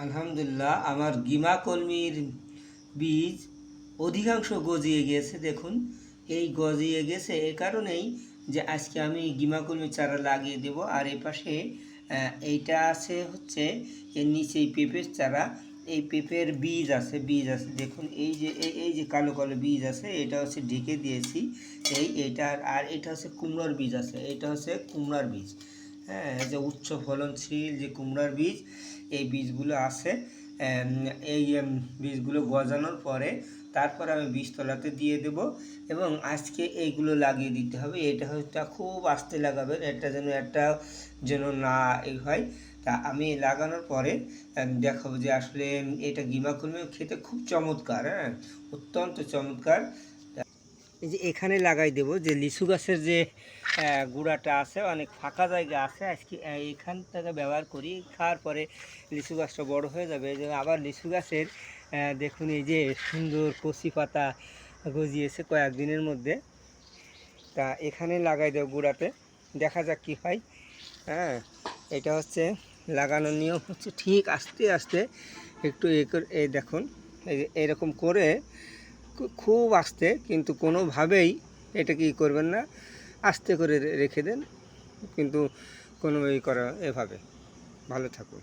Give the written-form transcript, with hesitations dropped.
আলহামদুলিল্লাহ আমার গিমা কলমির বীজ অধিকাংশ গজিয়ে গিয়েছে। দেখুন, এই গজিয়ে গেছে এ কারণেই যে আজকে আমি গিমা কলমির চারা লাগিয়ে দেব। আর এই পাশে এইটা আছে হচ্ছে এর নিচে পেঁপের চারা, এই পেঁপের বীজ আছে দেখুন, এই যে কালো কালো বীজ আছে, এটা হচ্ছে ঢেকে দিয়েছি। এইটার আর এটা হচ্ছে কুমড়োর বীজ আছে, এটা হচ্ছে কুমড়ার বীজ। হ্যাঁ, যে উচ্চ ফলনশীল যে কুমড়ার বীজ, এই বীজগুলো আছে। এই বীজগুলো গজানোর পরে তারপর আমি বীজতলাতে দিয়ে দেব এবং আজকে এইগুলো লাগিয়ে দিতে হবে। এটা হচ্ছে খুব আস্তে লাগাবেন, যেন না হয়। তা আমি লাগানোর পরে দেখাবো যে আসলে এটা গিমা কলমি খেতে খুব চমৎকার, হ্যাঁ, অত্যন্ত চমৎকার। এই যে এখানে লাগাই দেব যে লিচু গাছের যে গুঁড়াটা আছে, অনেক ফাঁকা জায়গা আছে, আজকে এখান থেকে ব্যবহার করি। খাওয়ার পরে লিচু গাছটা বড় হয়ে যাবে। এই যে আবার লিচু গাছের দেখুন, এই যে সুন্দর কচি পাতা গজিয়েছে কয়েকদিনের মধ্যে। তা এখানে লাগাই দেব গুঁড়াতে, দেখা যাক কী হয়। হ্যাঁ, এটা হচ্ছে লাগানোর নিয়ম হচ্ছে ঠিক আস্তে আস্তে একটু এই দেখুন, এরকম করে খুব আস্তে, কিন্তু কোনোভাবেই এটা কি করবেন না, আস্তে করে রেখে দেন, কিন্তু কোনোভাবেই করা এভাবে। ভালো থাকুন।